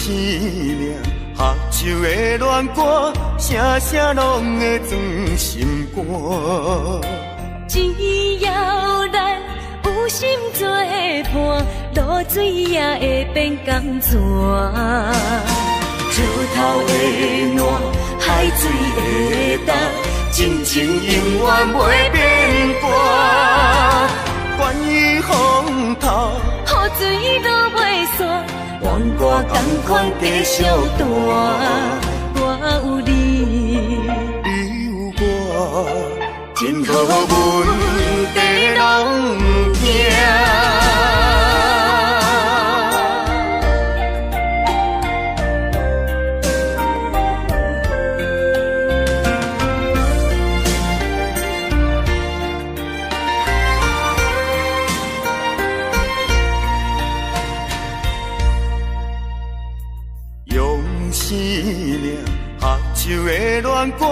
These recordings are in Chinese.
生命，合唱的恋歌，声声拢会钻心肝。只要咱有心作伴，露水也会变甘泉。石头的烂，海水的干，真情永远袂变卦。关于风头，雨水都袂散，怨歌同款继续弹。我有你，你有我，真好阮地拢行。生命，合唱的恋歌，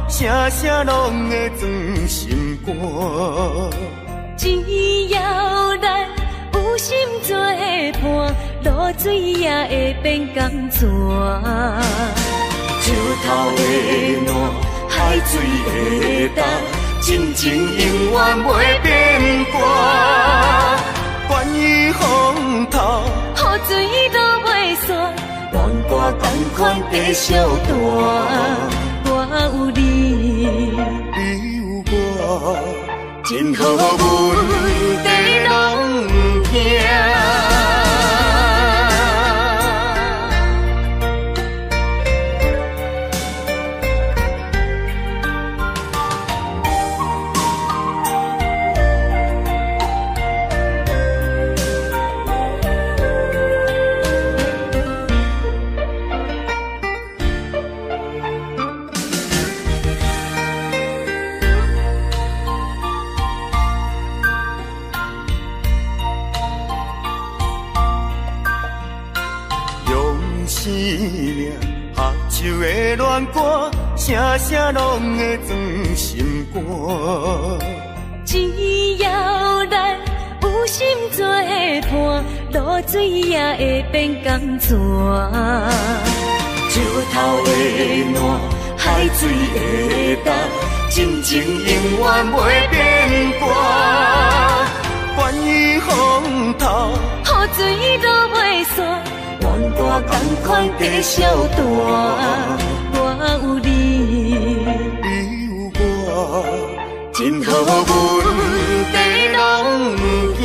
声声拢会钻心肝。只要咱有心作伴，露水也会变甘泉。石头的烂，海水的干，真情永远袂变卦。关于风头，雨水都袂散，怨歌同款继续弹。我有你，你有我，真好阮地拢行。生命，合唱的恋歌，声声拢会钻心肝。只要咱有心作伴，露水也会变甘泉。石头的烂，海水的干，真情永远袂变卦。关于风头，雨水都袂散，怨歌同款继续弹。我有你，你有我，真好阮地拢行。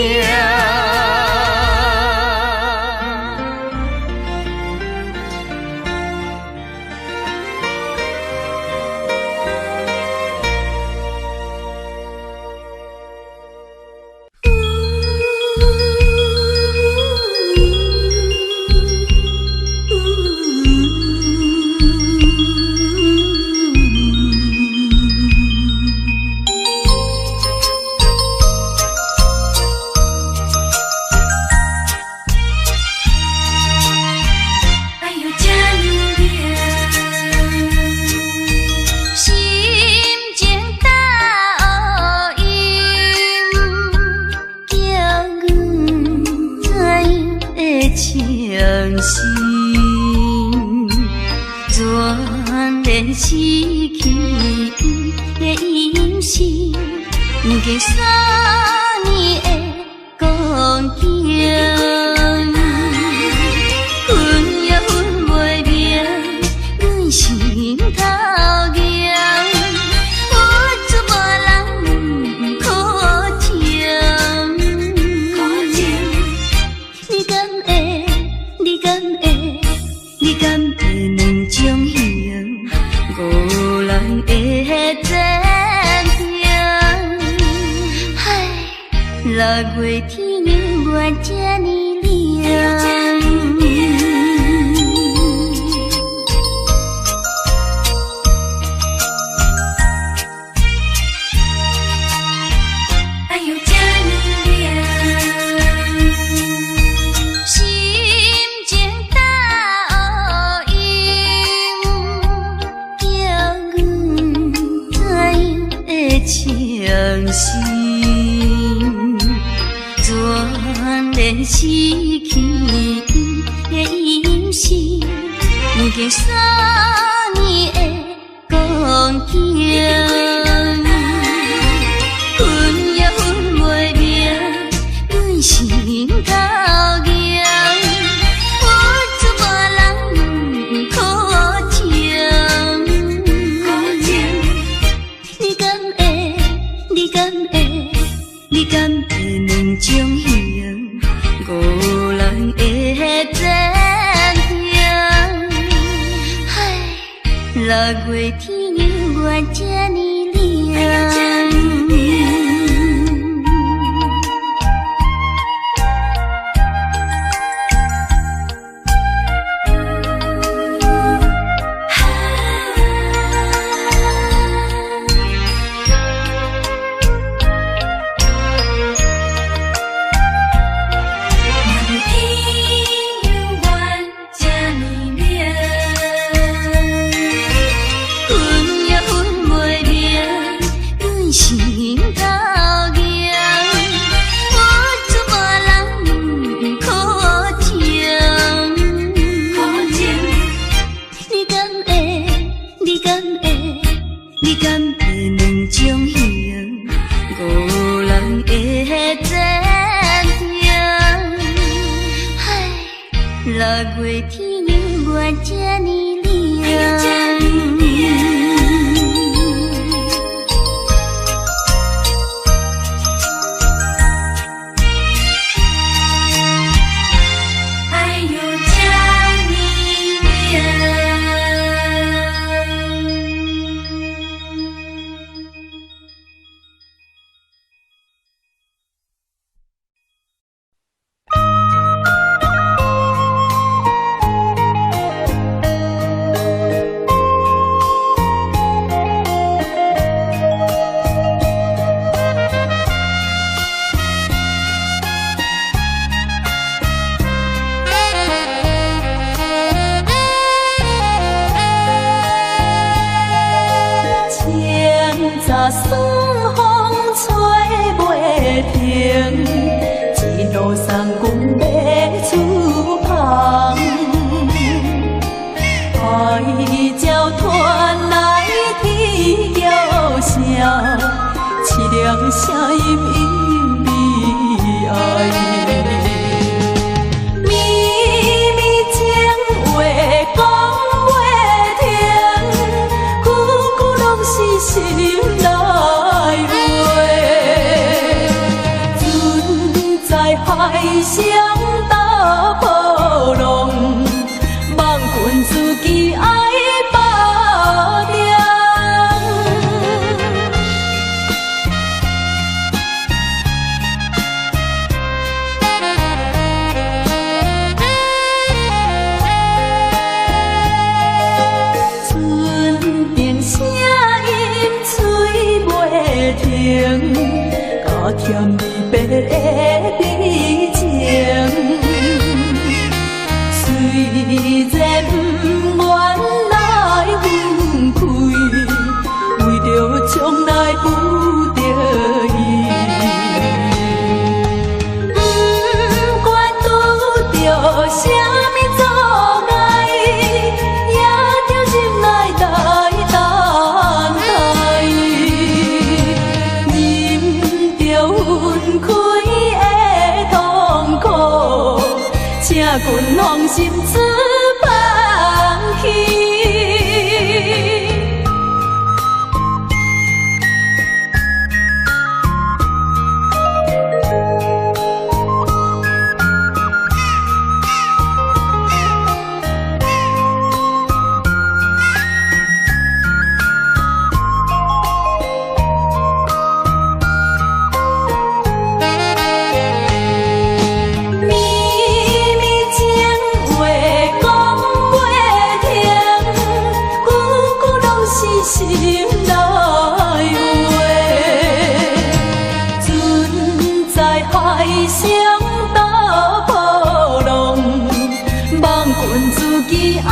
失去的音讯，给三年的光景，阮也阮袂明，阮心头硬，我做无人可听。你敢会？你敢会？你敢会两种形？无人会暂停。唉，6月天永远这呢凉。哎呦，这呢凉，心情大乌阴，叫阮怎样的伤心，全然失去的音讯。已经3年的光景，分也分袂明，阮心头硬，我做大人苦情，你敢会？你敢会？你敢会两种形？五人的暂停，唉，6月天永远这呢凉。你敢会两种形？五人的暂停，唉，6月天永远这呢凉。爽风吹袂停，一路送阮要出芳。爱鸟传来啼叫声，凄凉声音美哀。绵绵情话讲袂停，句句拢是心内话。船在海上打波浪，望君自己爱保重。船边声音吹袂停，加添离别的美情。虽然不愿来分开，为着将来有着伊。不管拄着啥物阻碍，也着心内来等待。忍着分开的痛苦，请君放心出放弃。绵绵情话讲袂停，句句拢是心内话。船在海上打波浪，望君自己爱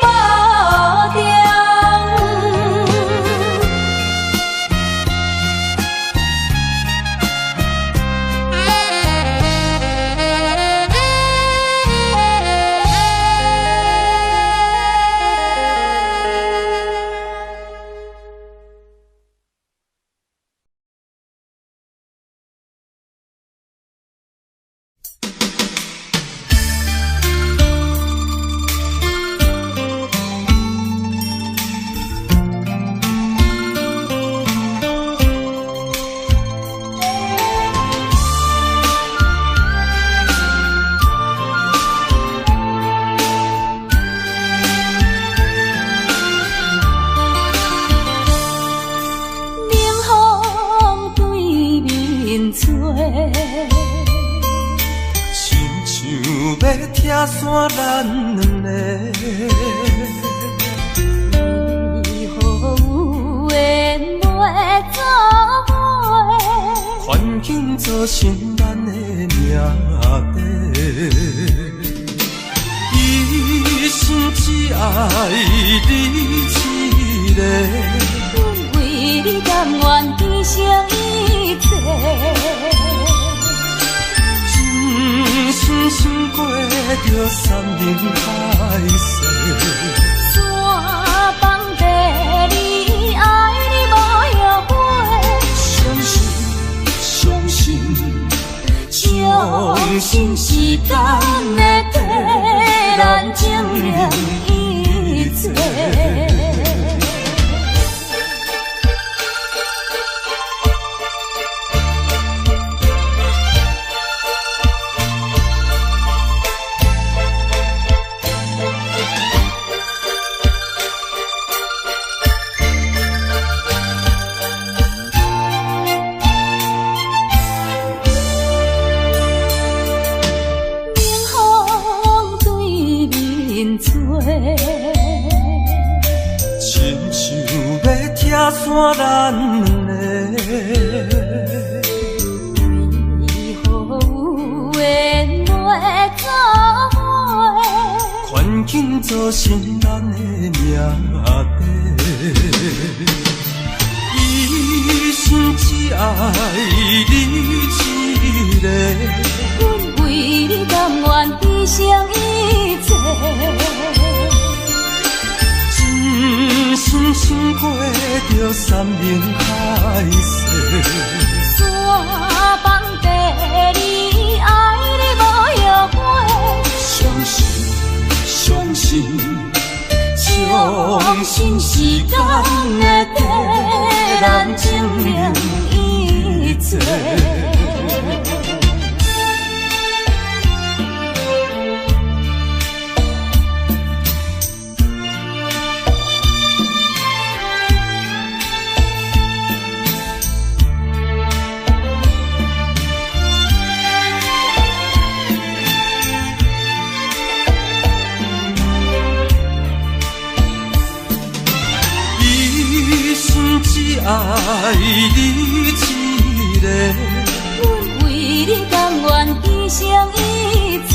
保重。要拆散咱两个。为何有缘袂做伙？环境造成咱的命地。一生只爱你一个。阮为你甘愿牺牲一切。真心想过着山盟海誓，山崩地离，爱你无后悔。相信时间会替咱证明一切。亲像要拆散咱两个，为何有缘袂做伙？环境造成咱的命地。一生只爱你一个，阮为你甘愿牺牲一切。真心想过着山盟海誓，山崩地离，爱你无后悔。相信时间会替咱证明一切。只爱你一个，阮为你甘愿牺牲一切。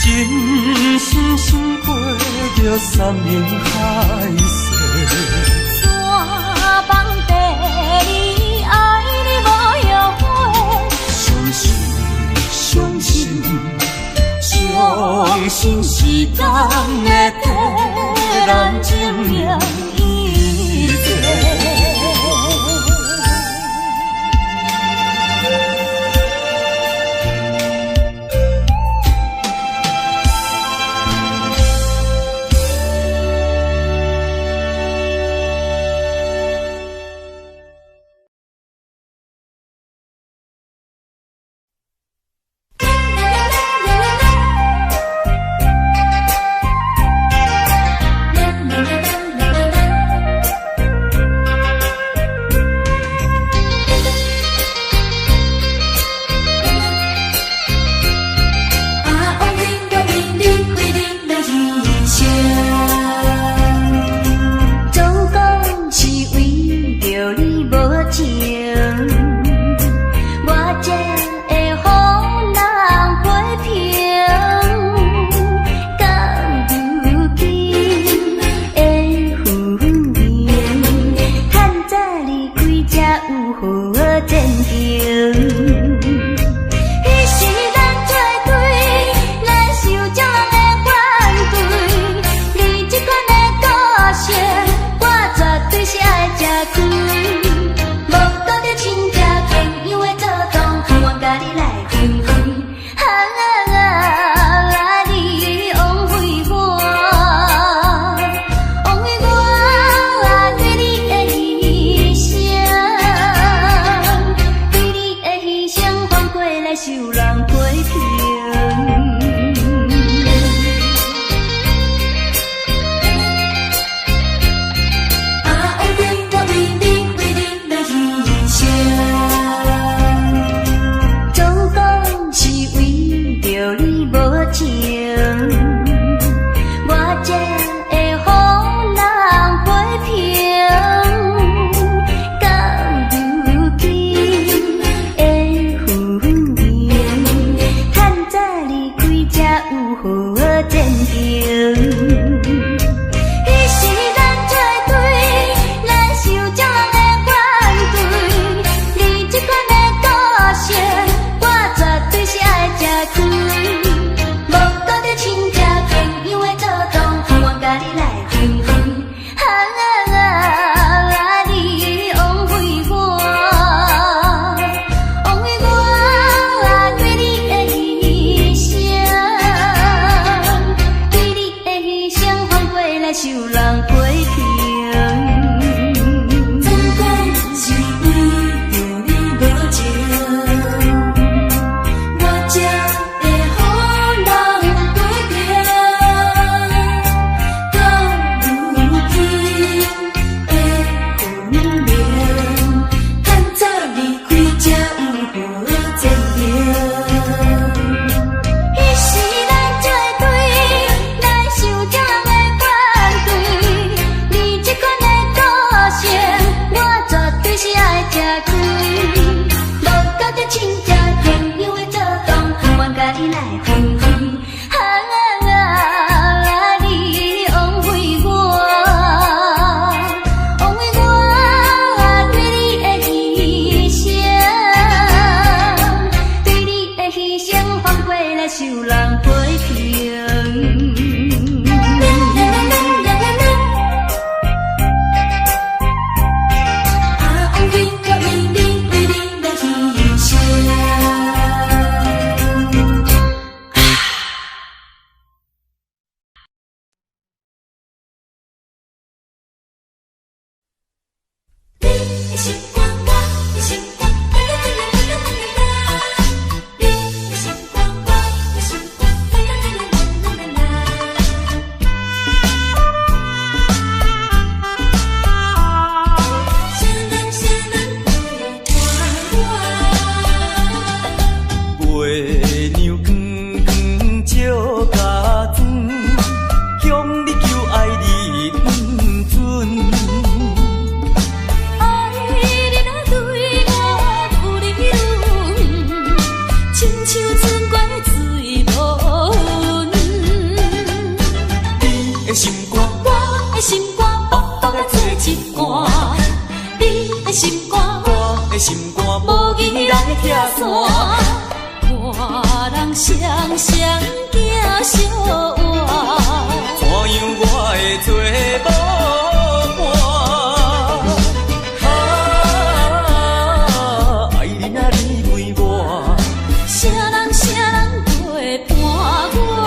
真心想过着山盟海誓，山崩地离，爱你无后悔。相信时间会替咱证明一切。拆散，看人双双行相换，怎样我会做无伴？爱你啊你为我，啥人陪伴我？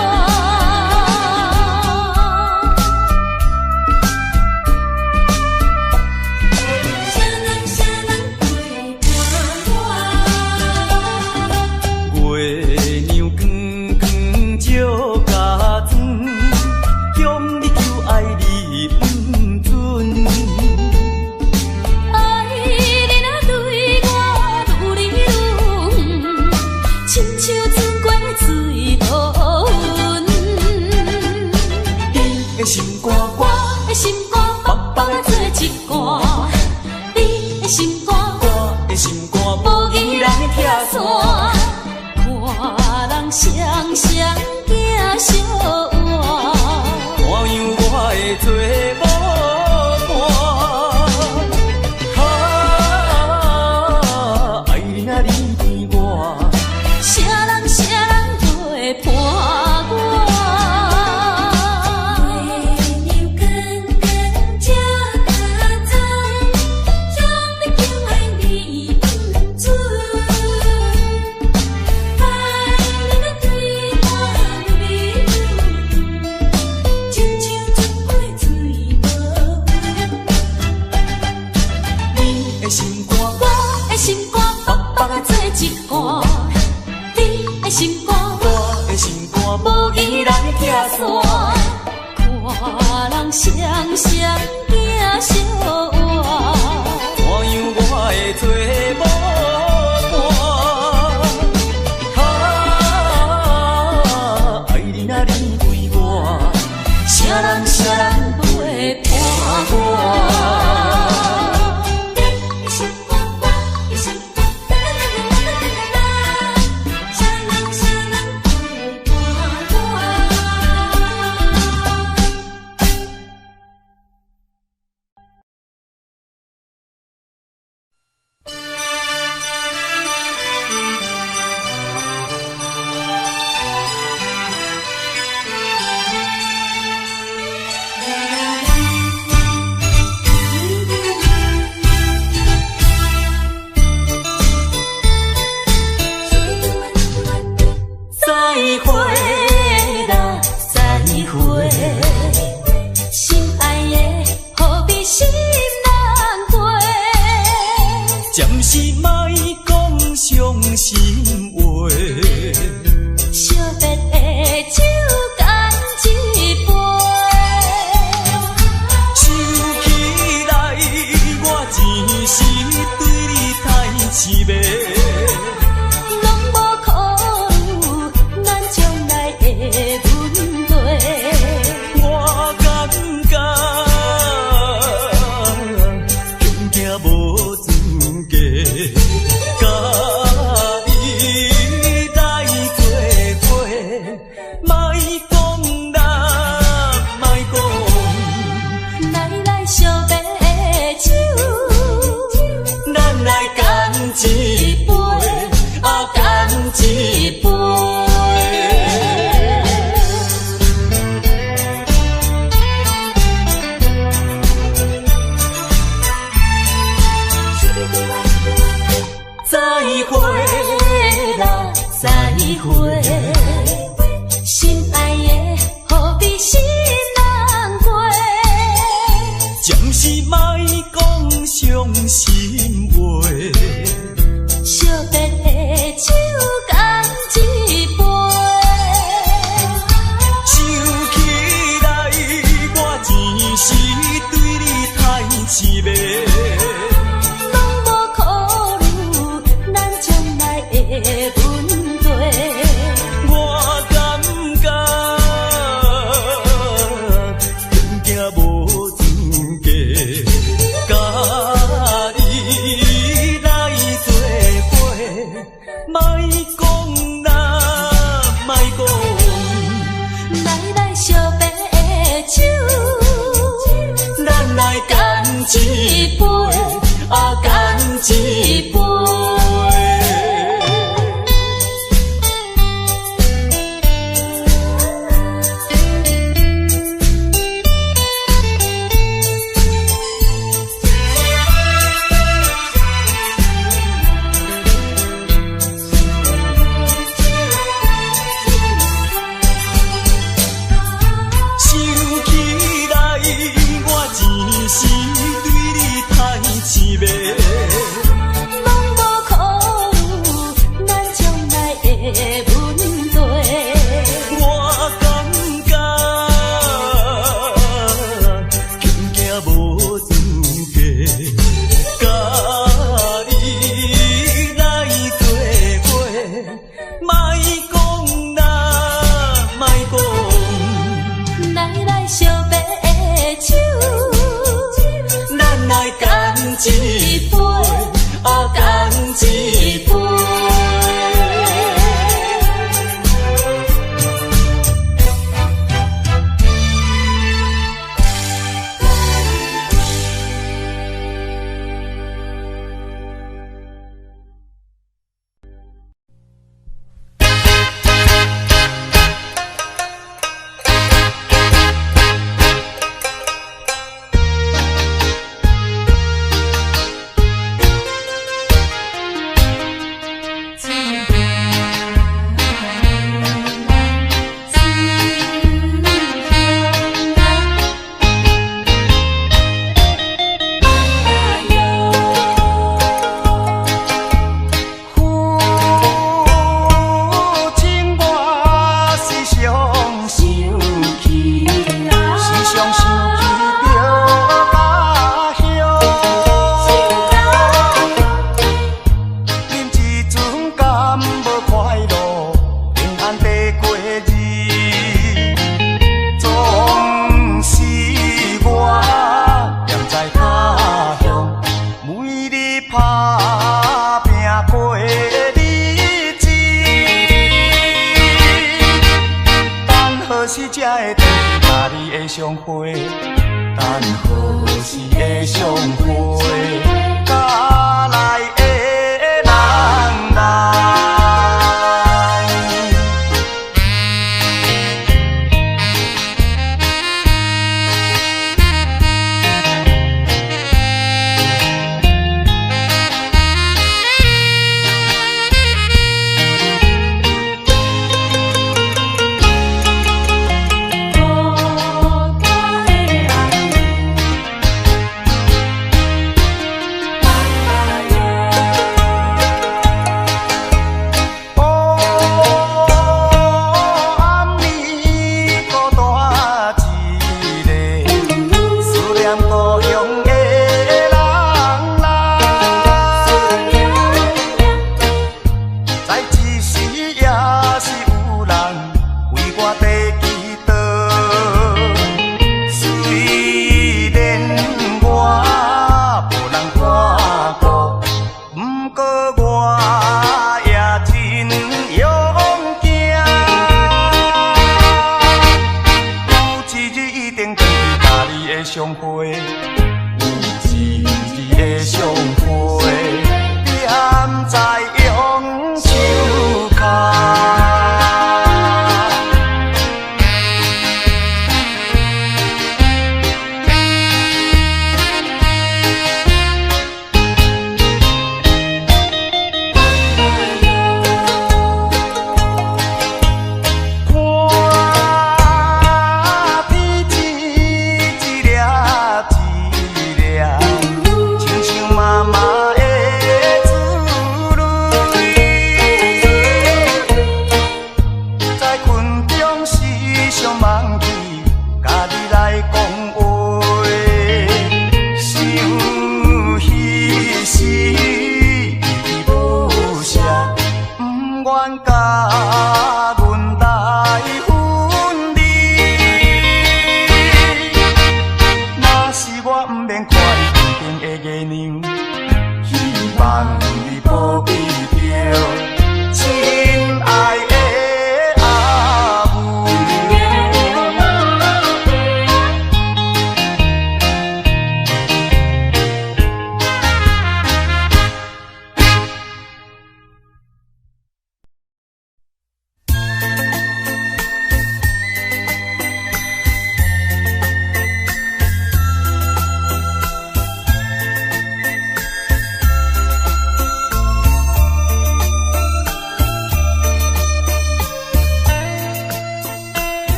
一杯，啊，干一杯。也会回去甲你的相会，等何时的相会？甲来的人来。相会，有一日的相会，踮在杨树下。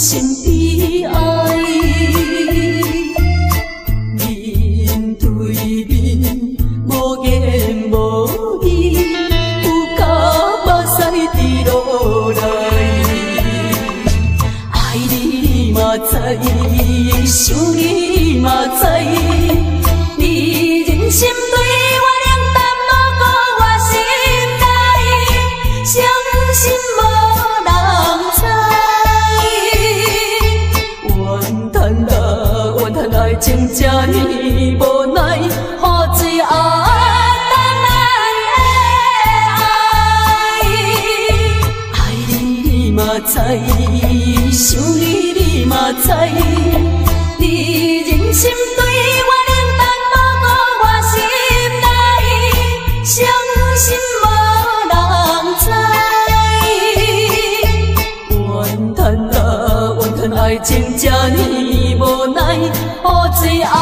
身边。嘛知，想你嘛知，你忍心对我冷淡，无顾我心内，伤心无人知。怨叹啊怨叹，爱情这呢无奈，雨水啊。知，想你嘛知，你忍心对我冷淡，无顾我心内，伤心无人知。怨叹啊怨叹，爱情这呢无奈，雨水啊。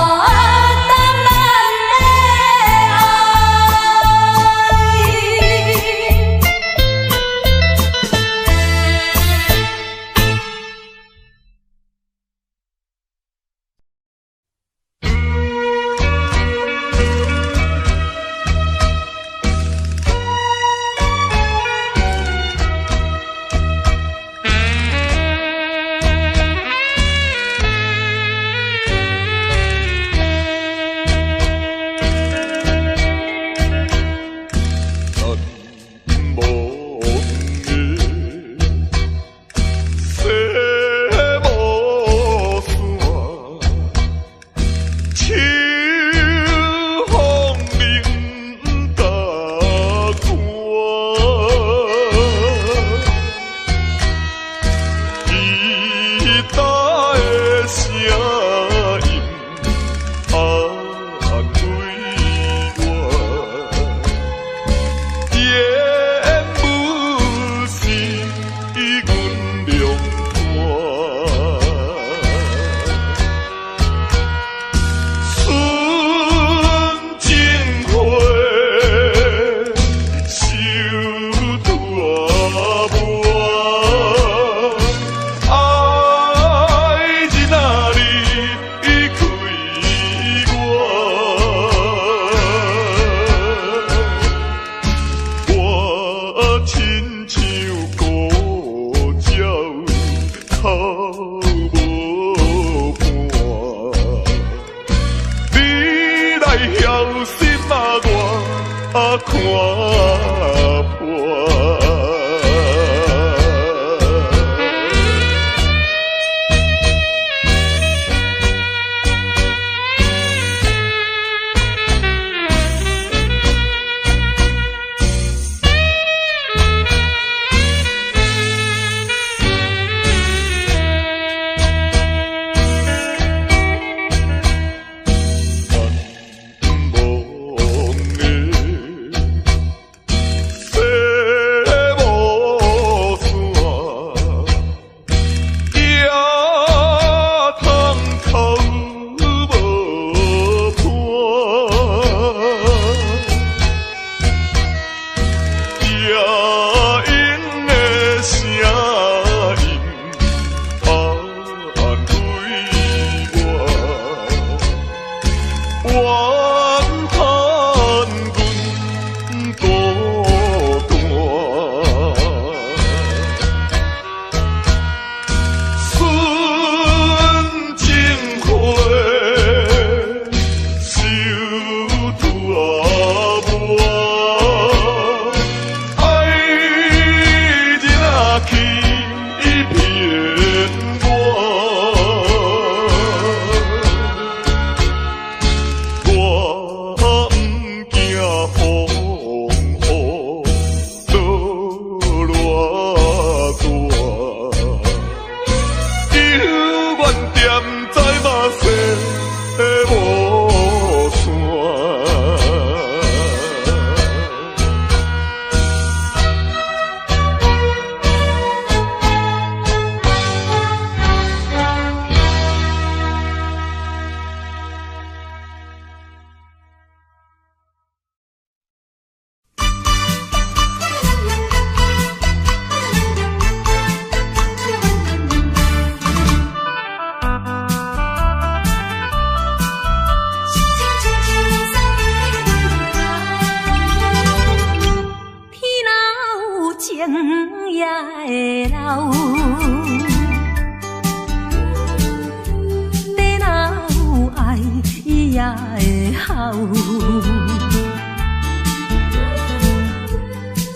好，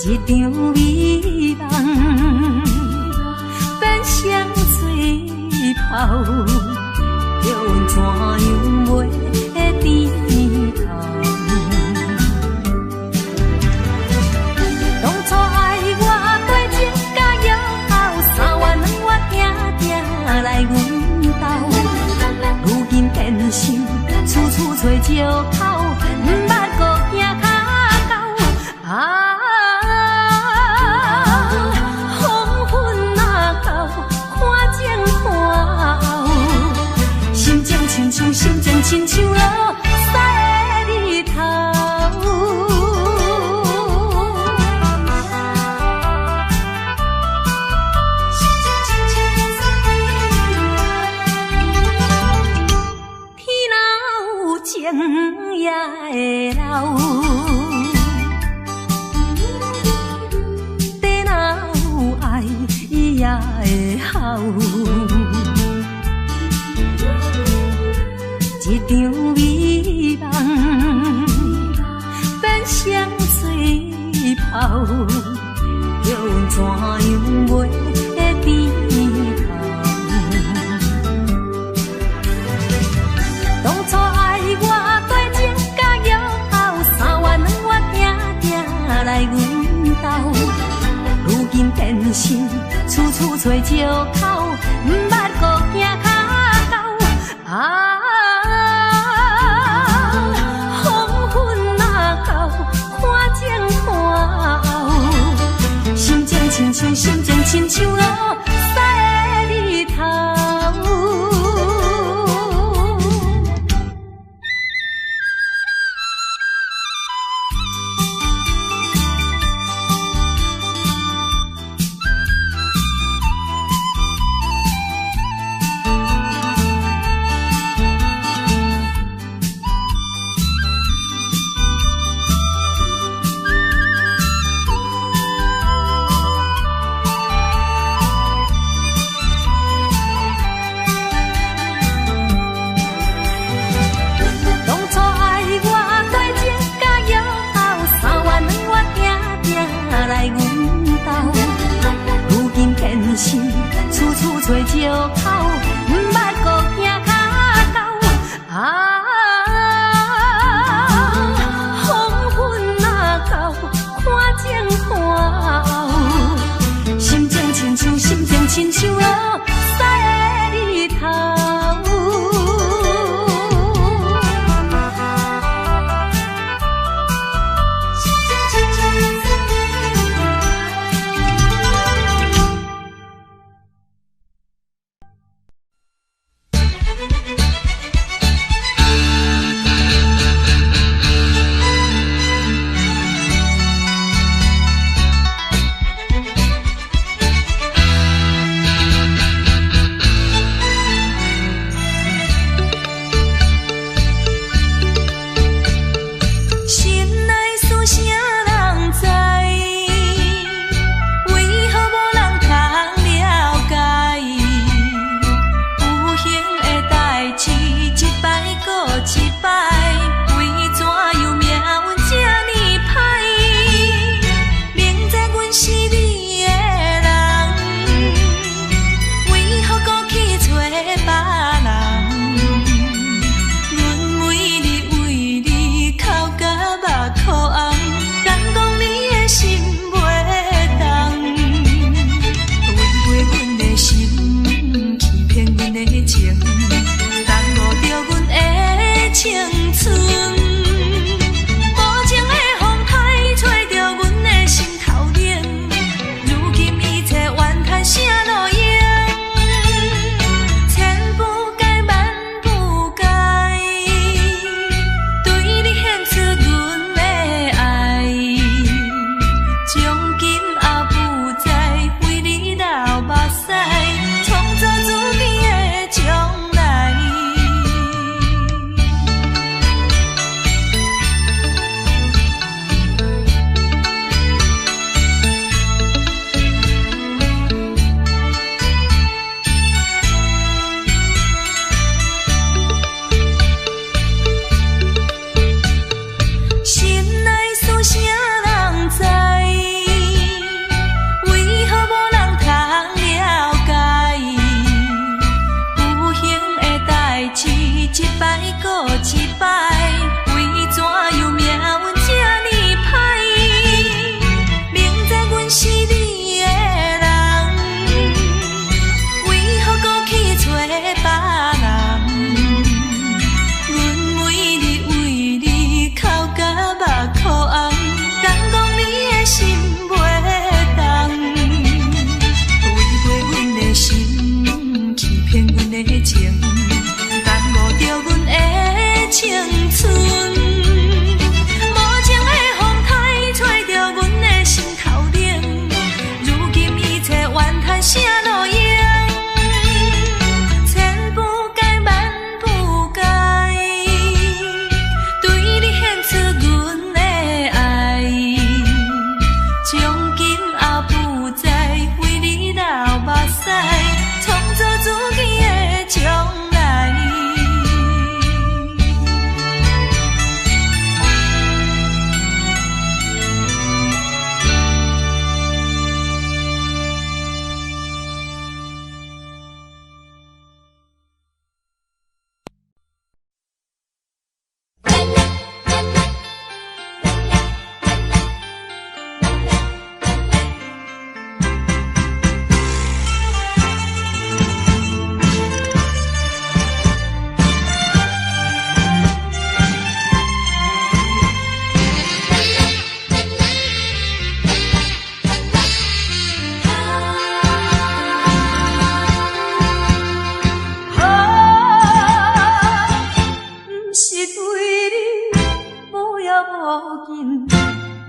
一场美梦变成水泡，叫阮怎样袂低头？当初爱我对情甲友好，3月2月定定来阮兜，如今变成处处找借口，毋捌搁行脚到啊！黄昏若到，看前看后，心情亲像落晒的日头。天若有情也会流，地若有爱伊也会好。一场美梦变成水泡，叫阮怎样袂低头？当初爱我对情甲友好，3月2月定定来阮兜，如今变成处处找借口，毋捌搁行脚到啊！心情亲像落晒的日头。处处找借口，毋捌搁行脚到啊！黄昏若到，看前看后，心情亲像落晒的日头。别人。阮每日为你哭甲目眶红，敢讲你的心袂动，违背阮的心，欺骗阮的情，耽误着阮的青春。啥路用？千不该万不该，对你献出阮的爱，从今后不再为你流目屎，创造自己的将来。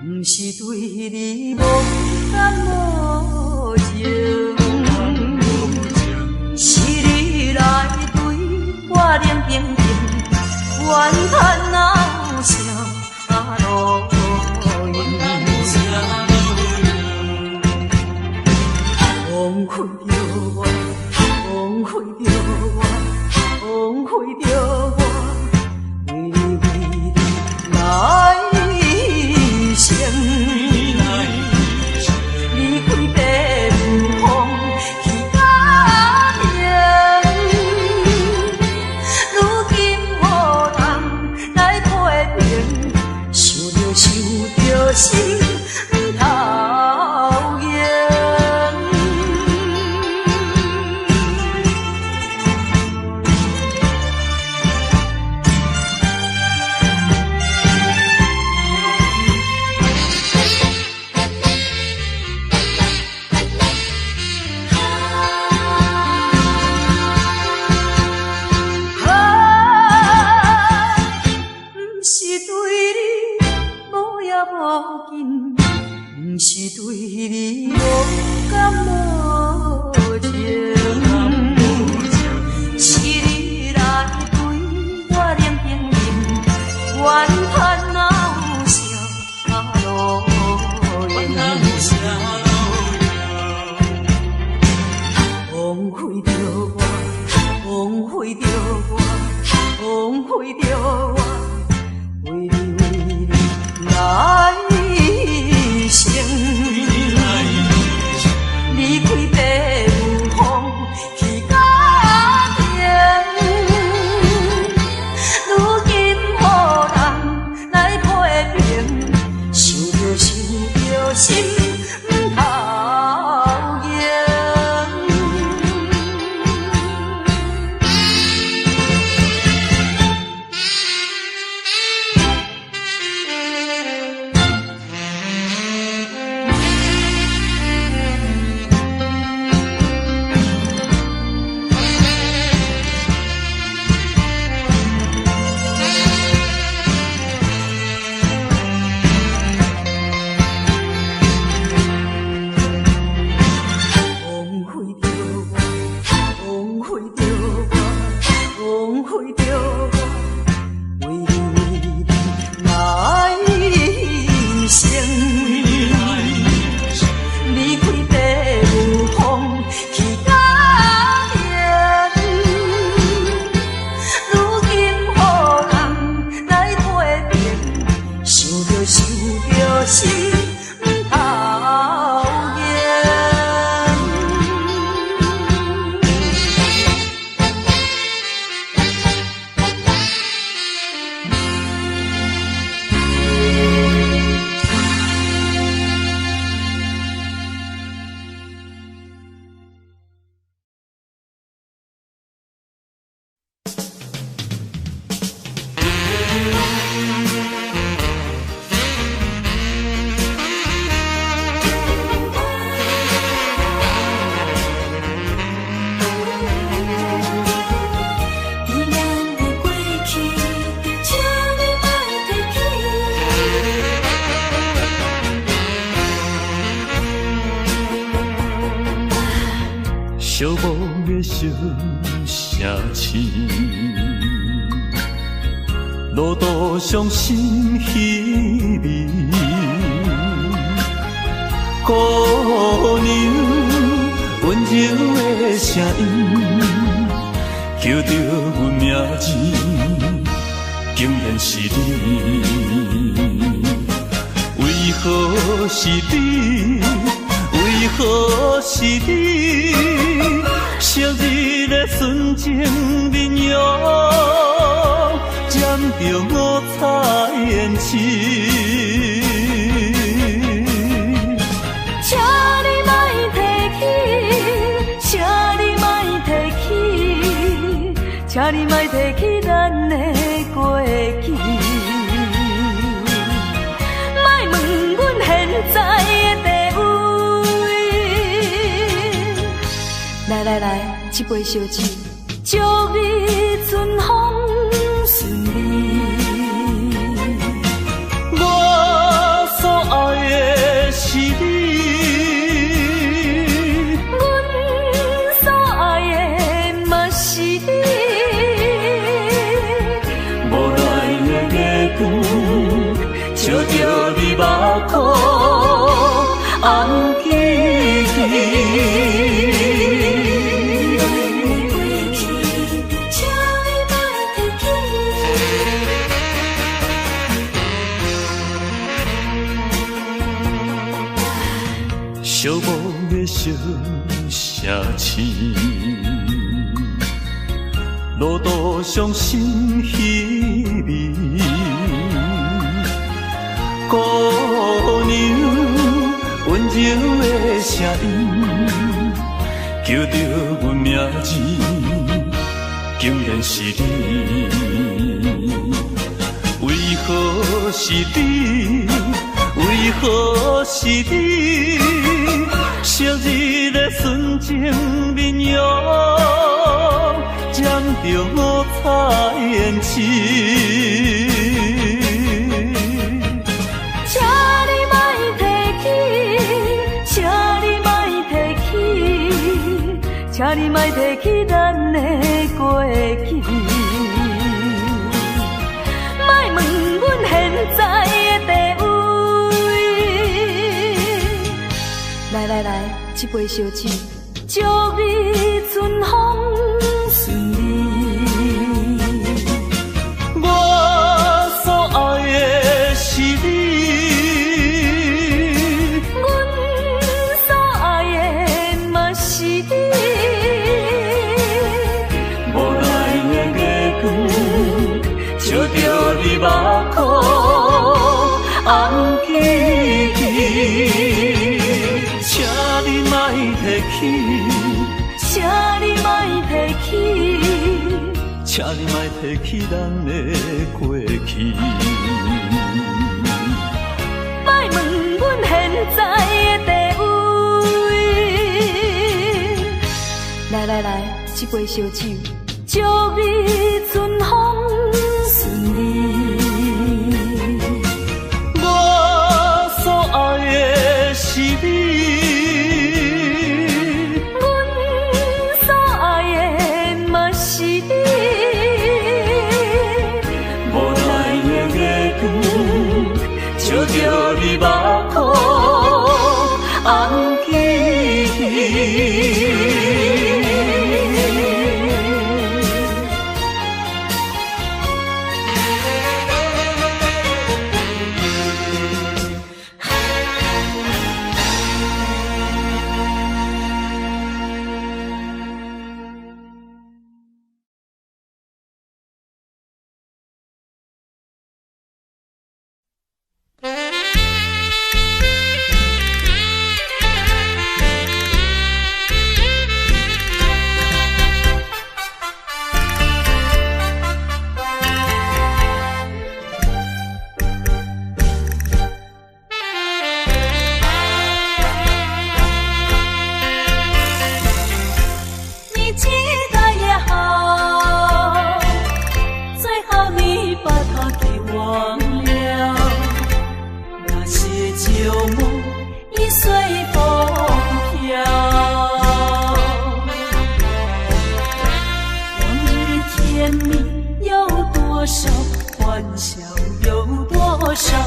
不是对你无感无情，是你来对我冷冰冰，怨叹哪有啥路用？枉费着我，枉费着我，枉费着我，为你来。离开白云风去甲明，如今无人来批评，想着心讨厌。不是对你无感无情，是你来对我冷冰冰，怨叹哪有啥路用？枉费着我，枉费着我，枉费着我，为你来。离开白云风去甲明，如今无人来批评，想着心讨厌。城市，路途上心稀微。姑娘温柔的声音，叫着阮名字，竟然是你。为何是你？为何是你？昔日的纯情面容，染着五彩胭脂。请你莫提起，请你莫提起，请你莫提起咱的过去。莫问阮现在的地位。来来来，一杯烧酒，祝你春风顺利。我所爱的是你。笑着你目眶红记记，寂寞的小城市，路途上心稀微。姑娘温柔的声音，叫着阮名字，竟然是你。为何是你？为何是你？昔日的纯情面容，染着五彩胭脂。请你莫提起咱的过去，莫问阮现在的地位。来来来，一杯烧酒，祝你春风顺利。我所爱的是你。笑着你目眶红记记，请你莫提起，请你莫提起，请你莫提起咱的过去。莫问阮现在的地位。来来来，一杯烧酒，祝你春风顺利。我所爱的是你，阮所爱的嘛是你。无奈的月光，照着你目眶红记记。甜蜜有多少，欢笑有多少，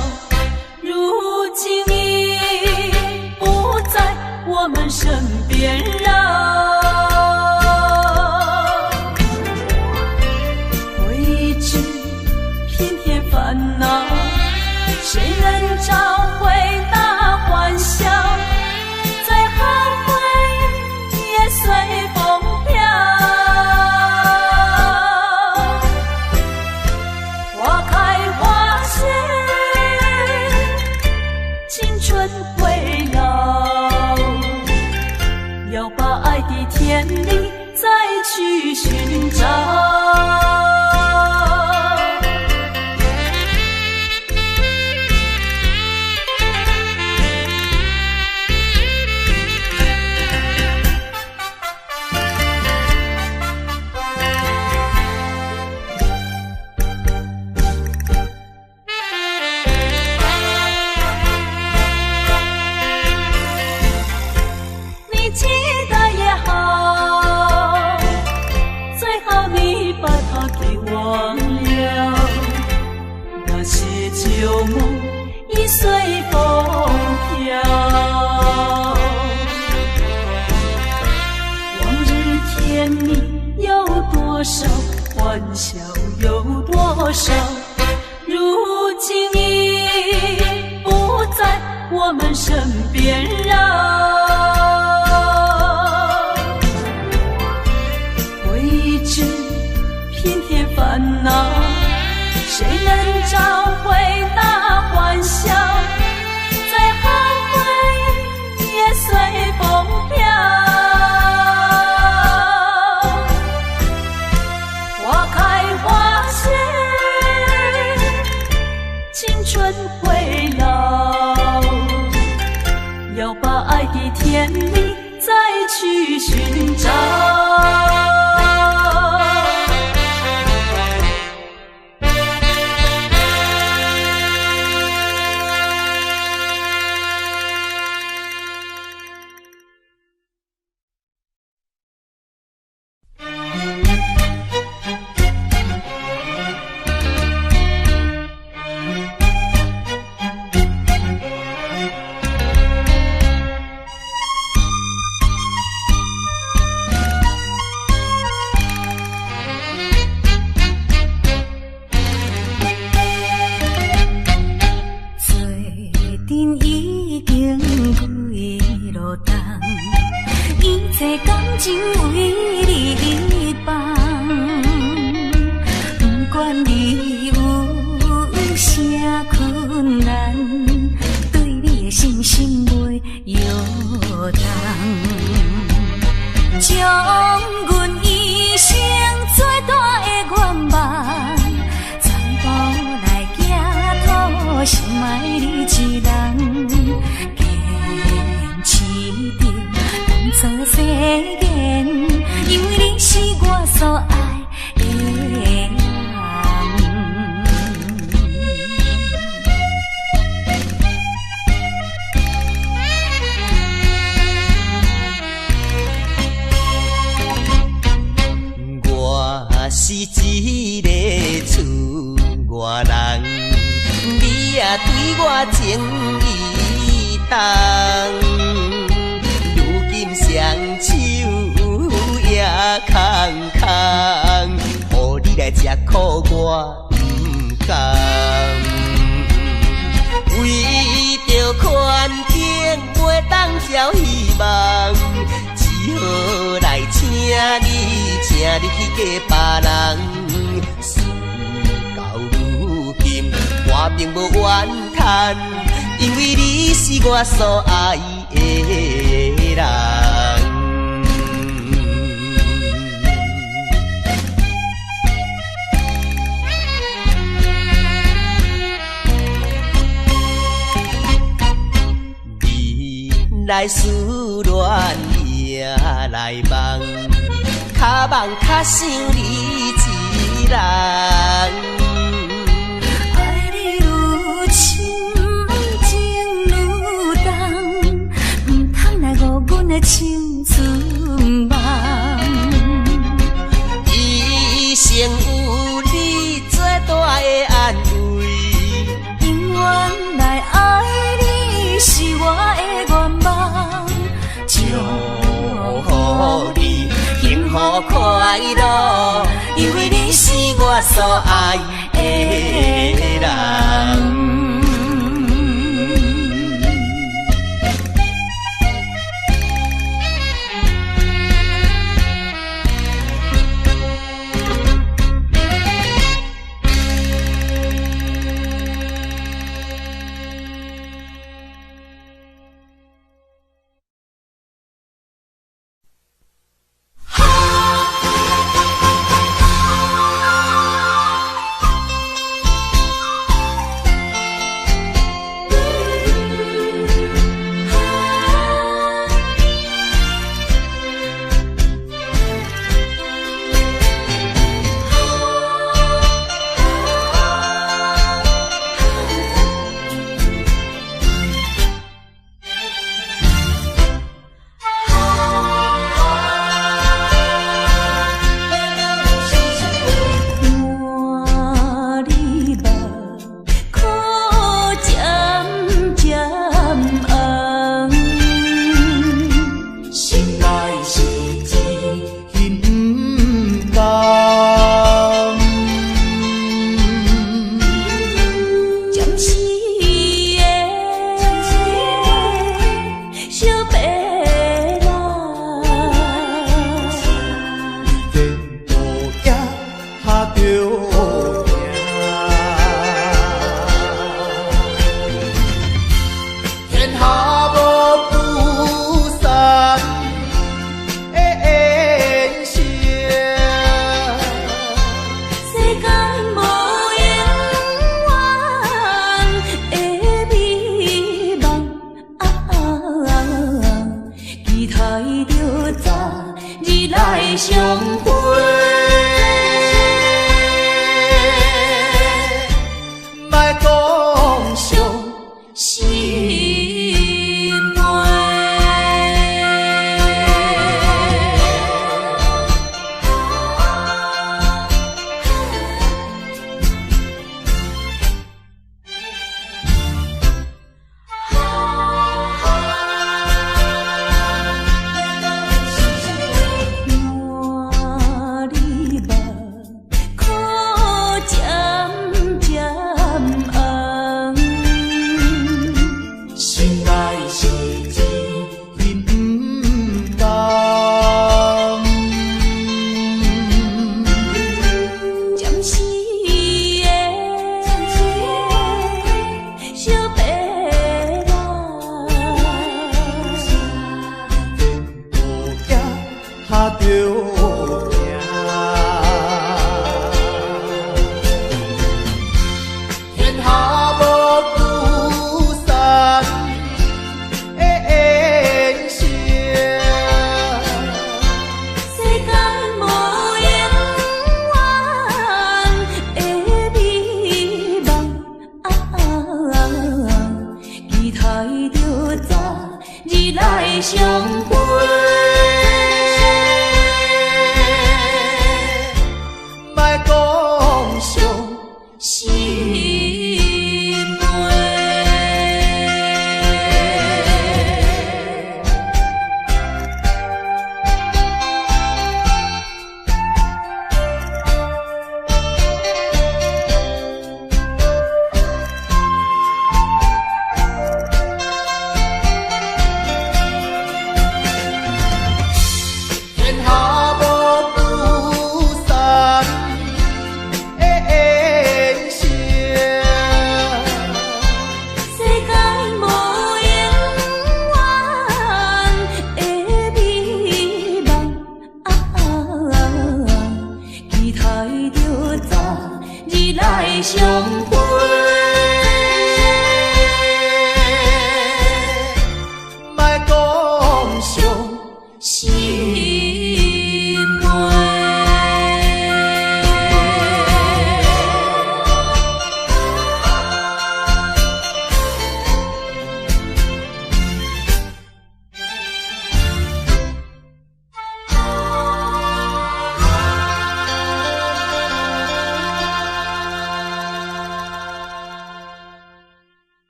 如今已不在我们身边了。未知偏偏烦恼，谁能找回那欢笑？最后回忆也随风飘。花开花谢，青春会老，要把爱的天地再去寻找。旧梦已随风飘，往日甜蜜有多少，欢笑有多少，如今已不在我们身边了。未知偏偏烦恼，谁能找回那欢笑？最后回忆也随风飘。花开花谢，青春会老，要把爱的甜蜜再去寻找。我所爱的人，未来思恋也来梦，较梦较想你一人。青春梦，一生生有你最大的安慰。永远来爱你是我的愿望，祝福你幸福快乐，因为你是我所爱的人。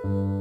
Thank